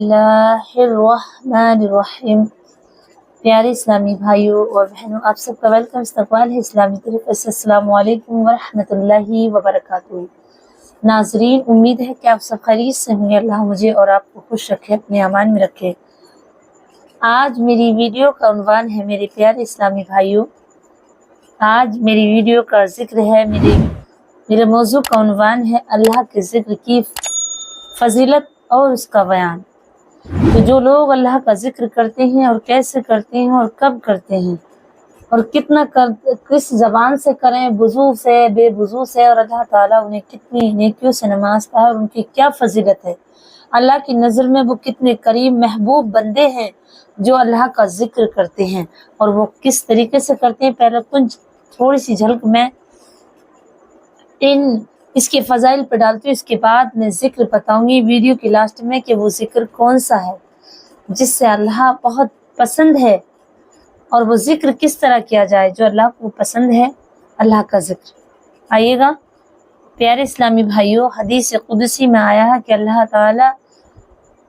बिस्मिल्लाहिर्रहमानिर्रहीम। प्यारे इस्लामी भाइयों और बहनों, आप सबका वेलकम, इस्तकबाल है इस्लामी तरफ से। अस्सलामु अलैकुम वरहमतुल्लाहि वबरकातुहू। नाजरीन, उम्मीद है कि आप सब खैरियत से होंगे। अल्लाह मुझे और आपको खुश रखे, अपने अमान में रखे। आज मेरी वीडियो का उन्वान है, मेरे प्यारे इस्लामी भाइयों, आज मेरी वीडियो का जिक्र है, मेरे मौजू का उन्वान है अल्लाह के जिक्र की फजीलत और उसका बयान। तो जो लोग अल्लाह का जिक्र करते हैं और कैसे करते हैं और कब करते हैं और किस ज़बान से करें, वुज़ू से, बेवुज़ू से, और अल्लाह ताला उन्हें कितनी नेकियों से नवाज़ता है और उनकी क्या फजीलत है, अल्लाह की नज़र में वो कितने करीम महबूब बंदे हैं जो अल्लाह का जिक्र करते हैं और वो किस तरीके से करते हैं। पहले कुछ थोड़ी सी झलक मैं इसके फ़ज़ाइल पर डालती हूँ, इसके बाद मैं ज़िक्र बताऊँगी वीडियो के लास्ट में कि वो ज़िक्र कौन सा है जिससे अल्लाह बहुत पसंद है और वो ज़िक्र किस तरह किया जाए जो अल्लाह को पसंद है, अल्लाह का ज़िक्र। आइएगा प्यारे इस्लामी भाइयों, हदीस कुदसी में आया है कि अल्लाह ताला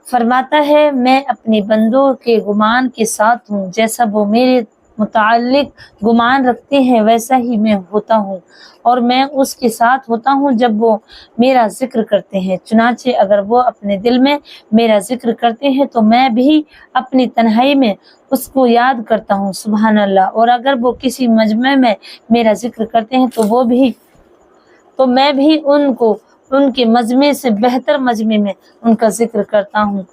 फरमाता है, मैं अपने बंदों के गुमान के साथ हूँ, जैसा वो मेरे मुताल्लिक गुमान रखते हैं वैसा ही मैं होता हूँ, और मैं उसके साथ होता हूँ जब वो मेरा जिक्र करते हैं। चुनाचे अगर वो अपने दिल में मेरा जिक्र करते हैं तो मैं भी अपनी तन्हाई में उसको याद करता हूँ, सुभान अल्लाह। और अगर वो किसी मजमे में मेरा जिक्र करते हैं तो मैं भी उनके मजमे से बेहतर मजमे में उनका जिक्र करता हूँ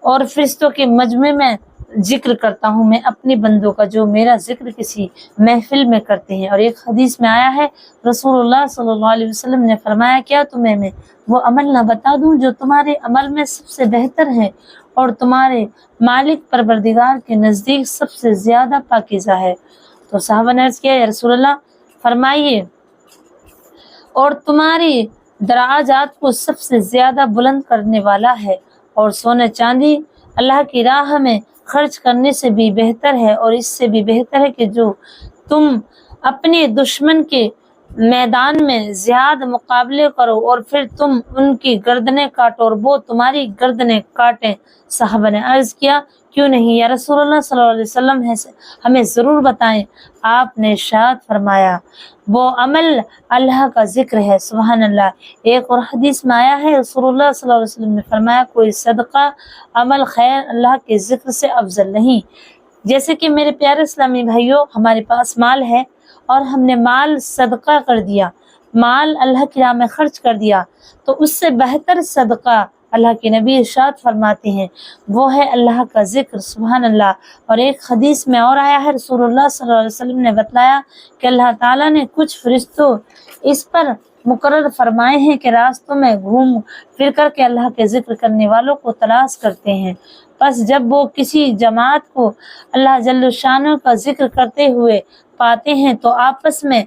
और फरिश्तों के मजमे में जिक्र करता हूँ मैं अपने बंदों का जो मेरा जिक्र किसी महफिल में करते हैं। और एक हदीस में आया है, रसूलुल्लाह सल्लल्लाहु अलैहि वसल्लम ने फरमाया, क्या तुम्हें मैं वो अमल ना बता दूं जो तुम्हारे अमल में सबसे बेहतर है और तुम्हारे मालिक परवरदिगार के नज़दीक सबसे ज़्यादा पाकीज़ा है। तो सहाबा ने अर्ज़ किया, या रसूलल्लाह फरमाइए, और तुम्हारी दराजात को सबसे ज़्यादा बुलंद करने वाला है और सोने चांदी अल्लाह की राह में खर्च करने से भी बेहतर है, और इससे भी बेहतर है कि जो तुम अपने दुश्मन के मैदान में ज़्यादा मुकाबले करो और फिर तुम उनकी गर्दनें काटो और वो तुम्हारी गर्दनें काटें। साहबा ने अर्ज़ किया, क्यों नहीं या रसूलुल्लाह सल्लल्लाहु अलैहि वसल्लम है, हमें ज़रूर बताएं। आपने इरशाद फरमाया, वो अमल अल्लाह का जिक्र है, सुभान अल्लाह। एक और हदीस में आया है, रसूलुल्लाह सल्लल्लाहु अलैहि वसल्लम ने फरमाया, कोई सदका अमल खैर अल्लाह के जिक्र से अफजल नहीं। जैसे कि मेरे प्यारे इस्लामी भाइयों, हमारे पास माल है और हमने माल सदका कर दिया, माल अल्लाह की राह में खर्च कर दिया, तो उससे बेहतर सदका अल्लाह के नबी इरशाद फरमाते हैं वो है अल्लाह का जिक्र, सुभान अल्लाह। और एक हदीस में और आया है, रसूलुल्लाह सल्लल्लाहु अलैहि वसल्लम ने बतलाया कि अल्लाह ताला ने कुछ फरिश्तों इस पर मुकर्रर फरमाए हैं कि रास्तों में घूम फिर कर के अल्लाह के जिक्र करने वालों को तलाश करते हैं। बस जब वो किसी जमात को अल्लाह जल्ल शानो का जिक्र करते हुए पाते हैं तो आपस में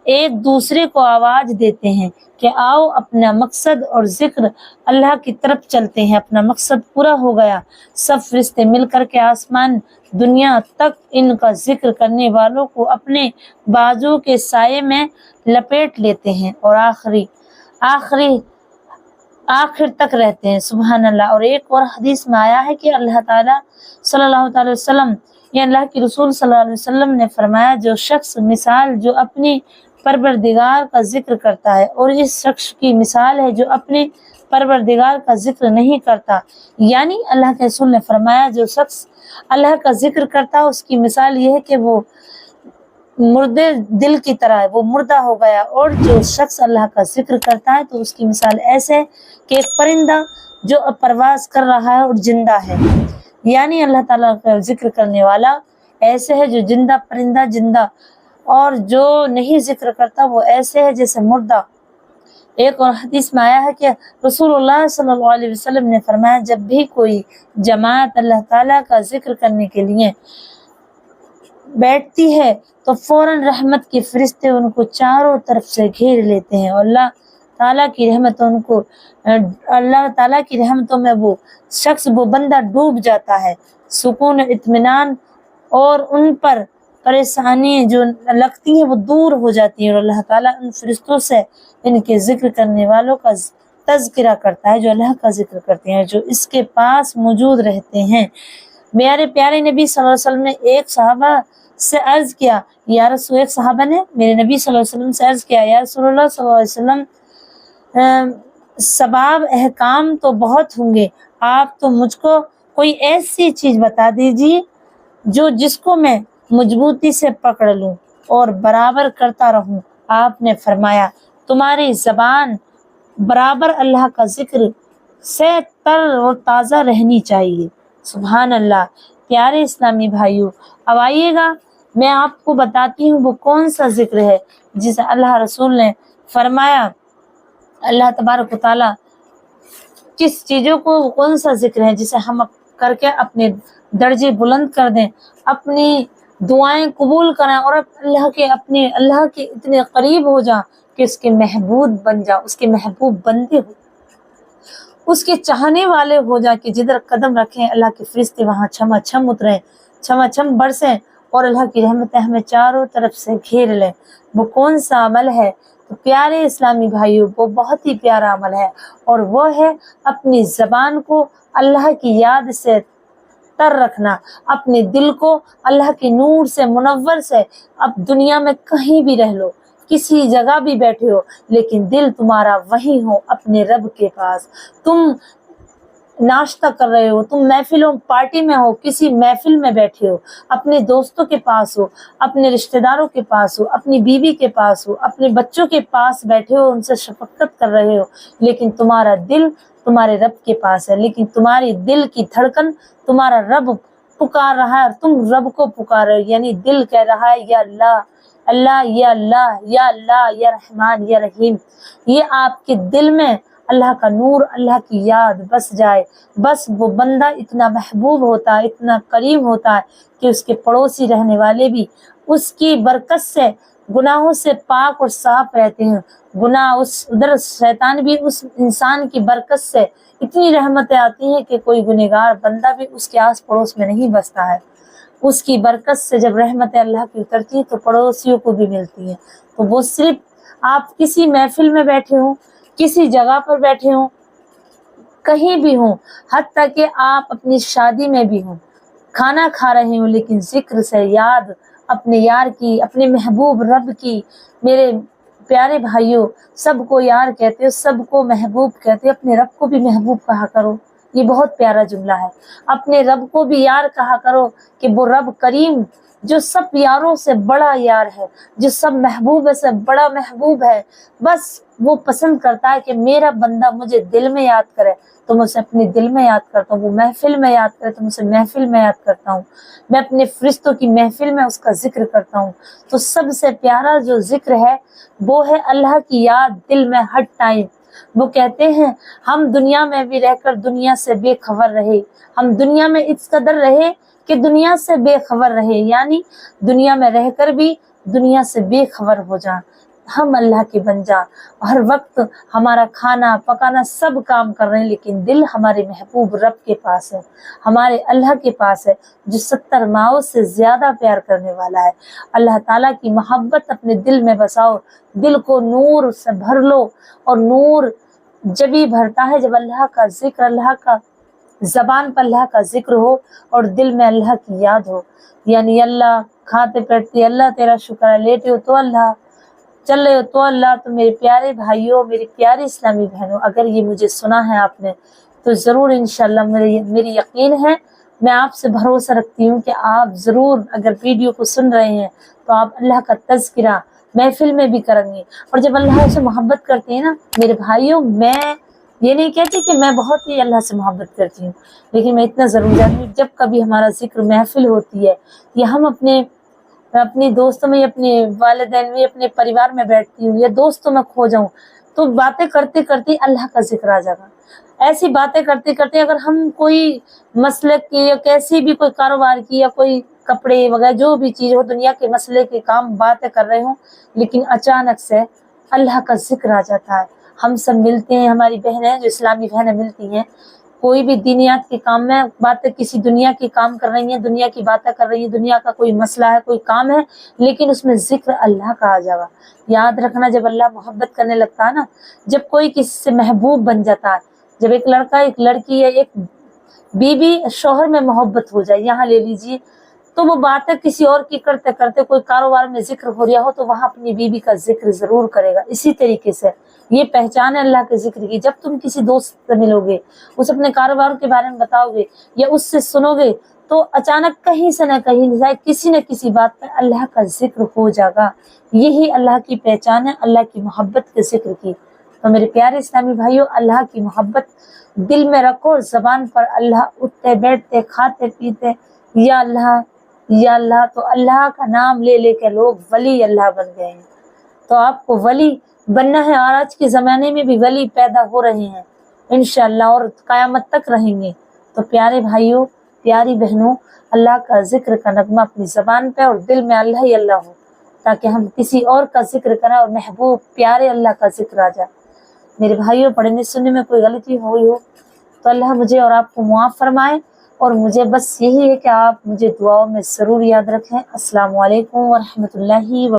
एक दूसरे को आवाज़ देते हैं कि आओ अपना मकसद और जिक्र अल्लाह की तरफ चलते हैं, अपना मकसद पूरा हो गया। सब फरिश्ते मिलकर के आसमान दुनिया तक इनका जिक्र करने वालों को अपने बाजू के साये में लपेट लेते हैं और आखिर तक रहते हैं, सुभान अल्लाह। और एक और हदीस में आया है कि अल्लाह ताला सल्लल्लाहु अलैहि वसल्लम या अल्लाह के रसूल सल्लल्लाहु अलैहि वसल्लम ने फरमाया, जो शख्स मिसाल जो अपने परवरदिगार का जिक्र करता है और इस शख्स की मिसाल है जो अपने परवरदिगार का जिक्र नहीं करता। यानी अल्लाह के रसूल ने फरमाया, जो शख्स अल्लाह का जिक्र करता है उसकी मिसाल ये है कि वो मुर्दे दिल की तरह है, वो मुर्दा हो गया, और जो शख्स अल्लाह का जिक्र करता है तो उसकी मिसाल ऐसे है कि एक परिंदा जो परवाज कर रहा है और जिंदा है। यानी अल्लाह ताला का जिक्र करने वाला ऐसे है जो जिंदा परिंदा जिंदा, और जो नहीं जिक्र करता वो ऐसे है जैसे मुर्दा। एक और हदीस में आया है कि रसूलुल्लाह सल्लल्लाहु अलैहि वसल्लम ने फरमाया, जब भी कोई जमात अल्लाह ताला का जिक्र करने के लिए बैठती है तो फौरन रहमत के फरिश्ते उनको चारों तरफ से घेर लेते हैं और अल्लाह ताला की रहमतों में वो शख्स, वो बंदा डूब जाता है। सुकून इत्मीनान और उन पर परेशानी जो लगती है वो दूर हो जाती है और अल्लाह ताला उन फरिश्तों से इनके जिक्र करने वालों का تذکرہ کرتا ہے، جو اللہ کا ذکر کرتے ہیں، جو اس کے پاس موجود رہتے ہیں۔ میرے پیارے نبی صلی اللہ علیہ وسلم نے ایک صحابہ سے عرض کیا، یا رسول، ایک صحابہ نے میرے نبی صلی اللہ علیہ وسلم سے عرض کیا، یا رسول اللہ صلی اللہ علیہ وسلم، ثواب احکام تو بہت ہوں گے، آپ تو مجھ کو کوئی ایسی چیز بتا دیجیے جس کو میں مضبوطی سے پکڑ لوں اور برابر کرتا رہوں۔ آپ نے فرمایا، تمہاری زبان برابر اللہ کا ذکر سے تر و تازہ رہنی چاہیے۔ سبحان اللہ۔ پیارے اسلامی بھائیوں، اب آئیے گا میں آپ کو بتاتی ہوں وہ کون سا ذکر ہے جسے اللہ رسول نے فرمایا، اللہ تبارک و تعالیٰ کس چیزوں کو، کون سا ذکر ہے جسے ہم کر کے اپنے درجے بلند کر دیں، اپنی دعائیں قبول کریں اور اللہ کے اتنے قریب ہو جائیں کہ اس کے محبوب بن جائیں، اس کے محبوب بندے ہو، اس کے چاہنے والے ہو جائیں کہ جدھر قدم رکھیں اللہ کے فرشتے وہاں چھما چھم اتریں، چھما چھم برسیں اور اللہ کی رحمتیں ہمیں چاروں طرف سے گھیر لیں۔ وہ کون سا عمل ہے؟ تو پیارے اسلامی بھائیوں، وہ بہت ہی پیارا عمل ہے، اور وہ ہے اپنی زبان کو اللہ کی یاد سے تر رکھنا، اپنے دل کو اللہ کے نور سے منور سے۔ اب دنیا میں کہیں بھی رہ لو، کسی جگہ بھی بیٹھے ہو، لیکن دل تمہارا وہیں ہو، اپنے رب کے پاس۔ تم ناشتہ کر رہے ہو، تم محفلوں پارٹی میں ہو، کسی محفل میں بیٹھے ہو، اپنے دوستوں کے پاس ہو، اپنے رشتہ داروں کے پاس ہو، اپنی بیوی کے پاس ہو، اپنے بچوں کے پاس بیٹھے ہو، ان سے شفقت کر رہے ہو، لیکن تمہارا دل تمہارے رب کے پاس ہے، لیکن تمہاری دل کی دھڑکن تمہارا رب پکار رہا ہے اور تم رب کو پکار رہے ہو، یعنی دل کہہ رہا ہے یا اللہ، اللہ، یا اللہ، یا اللہ، یا رحمان، یا رحیم۔ یہ آپ کے دل میں اللہ کا نور، اللہ کی یاد بس جائے، بس وہ بندہ اتنا محبوب ہوتا ہے، اتنا قریب ہوتا ہے کہ اس کے پڑوسی رہنے والے بھی اس کی برکت سے گناہوں سے پاک اور صاف رہتے ہیں۔ گناہ ادھر شیطان بھی اس انسان کی برکت سے اتنی رحمتیں آتی ہیں کہ کوئی گنہگار بندہ بھی اس کے آس پڑوس میں نہیں بستا ہے۔ اس کی برکت سے جب رحمت اللہ کی اترتی ہے تو پڑوسیوں کو بھی ملتی ہے۔ تو وہ صرف آپ کسی محفل میں بیٹھے ہوں، کسی جگہ پر بیٹھے ہوں، کہیں بھی ہوں، حتیٰ کہ آپ اپنی شادی میں بھی ہوں، کھانا کھا رہے ہوں، لیکن ذکر سے یاد اپنے یار کی، اپنے محبوب رب کی۔ میرے پیارے بھائیوں، سب کو یار کہتے ہو، سب کو محبوب کہتے ہو، اپنے رب کو بھی محبوب کہا کرو۔ یہ بہت پیارا جملہ ہے، اپنے رب کو بھی یار کہا کرو کہ وہ رب کریم جو سب یاروں سے بڑا یار ہے، جو سب محبوب سے بڑا محبوب ہے، بس وہ پسند کرتا ہے کہ میرا بندہ مجھے دل میں یاد کرے تو میں اسے اپنے دل میں یاد کرتا ہوں، وہ محفل میں یاد کرے تو میں اسے محفل میں یاد کرتا ہوں، میں اپنے فرشتوں کی محفل میں اس کا ذکر کرتا ہوں۔ تو سب سے پیارا جو ذکر ہے وہ ہے اللہ کی یاد دل میں ہر ٹائم۔ وہ کہتے ہیں ہم دنیا میں بھی رہ کر دنیا سے بے خبر رہے، ہم دنیا میں اس قدر رہے کہ دنیا سے بے خبر رہے، یعنی دنیا میں رہ کر بھی دنیا سے بے خبر ہو جائیں، ہم اللہ کے بن جائیں۔ ہر وقت ہمارا کھانا پکانا سب کام کر رہے ہیں، لیکن دل ہمارے محبوب رب کے پاس ہے، ہمارے اللہ کے پاس ہے جو 70 ماؤں سے زیادہ پیار کرنے والا ہے۔ اللہ تعالیٰ کی محبت اپنے دل میں بساؤ، دل کو نور سے بھر لو، اور نور جبھی بھرتا ہے جب اللہ کا ذکر، اللہ کا زبان پر اللہ کا ذکر ہو اور دل میں اللہ کی یاد ہو، یعنی اللہ کھاتے پیٹتے اللہ تیرا شکر ہے، لیٹے ہو تو اللہ، چل رہے ہو تو اللہ۔ تو میرے پیارے بھائیوں، میری پیاری اسلامی بہنوں، اگر یہ مجھے سنا ہے آپ نے تو ضرور انشاءاللہ میری یقین ہے، میں آپ سے بھروسہ رکھتی ہوں کہ آپ ضرور اگر ویڈیو کو سن رہے ہیں تو آپ اللہ کا تذکرہ محفل میں بھی کریں گے، اور جب اللہ سے محبت کرتے ہیں نا میرے بھائیوں، میں یہ نہیں کہتی کہ میں بہت ہی اللہ سے محبت کرتی ہوں، لیکن میں اتنا ضرور جانتی ہوں جب کبھی ہمارا ذکر محفل ہوتی ہے یا ہم اپنے دوستوں میں، اپنے والدین میں، اپنے پریوار میں بیٹھتی ہوں یا دوستوں میں کھو جاؤں تو باتیں کرتے کرتے اللہ کا ذکر آ جائے گا۔ ایسی باتیں کرتے کرتے اگر ہم کوئی مسلک کی یا کیسی بھی کوئی کاروبار کی یا کوئی کپڑے وغیرہ جو بھی چیز ہو، دنیا کے مسئلے کے کام باتیں کر رہے ہوں، لیکن اچانک سے اللہ کا ذکر آ جاتا ہے، ہم سب ملتے ہیں، ہماری بہنیں جو اسلامی بہنیں ملتی ہیں कोई भी दीनियात के काम में बातें, किसी दुनिया की काम कर रही हैं, दुनिया की बातें कर रही हैं, दुनिया का कोई मसला है, कोई काम है, लेकिन उसमें जिक्र अल्लाह का आ जाएगा। याद रखना, जब अल्लाह मोहब्बत करने लगता है ना, जब कोई किसी से महबूब बन जाता है, जब एक लड़का, एक लड़की या एक बीवी शौहर में मोहब्बत हो जाए, यहाँ ले लीजिए, तो वो बातें किसी और की करते करते कोई कारोबार में जिक्र हो रहा हो तो वहां अपनी बीवी का जिक्र जरूर करेगा। इसी तरीके से ये पहचान है अल्लाह के जिक्र की। जब तुम किसी दोस्त से मिलोगे, उसे अपने कारोबार के बारे में बताओगे या उससे सुनोगे, तो अचानक कहीं से न कहीं किसी न किसी बात पर अल्लाह का जिक्र हो जाएगा। यही अल्लाह की पहचान है, अल्लाह की मोहब्बत के जिक्र की। तो मेरे प्यारे इस्लामी भाइयों, अल्लाह की मोहब्बत दिल में रखो और जबान पर अल्लाह उठते बैठते खाते पीते या अल्लाह या अल्लाह, तो अल्लाह का नाम ले लेके लोग वली अल्लाह बन गए हैं। तो आपको वली बनना है, और आज के ज़माने में भी वली पैदा हो रहे हैं इंशाअल्लाह, और क़यामत तक रहेंगे। तो प्यारे भाइयों, प्यारी बहनों, अल्लाह का जिक्र का नगमा अपनी ज़बान पे और दिल में अल्लाह ही अल्लाह हो, ताकि हम किसी और का जिक्र करें और महबूब प्यारे अल्लाह का जिक्र आ जाए। मेरे भाइयों, पढ़ने सुनने में कोई गलती हुई हो तो अल्लाह मुझे और आपको मुआफ़ फरमाए, और मुझे बस यही है कि आप मुझे दुआओं में ज़रूर याद रखें। अस्सलामु अलैकुम व रहमतुल्लाहि व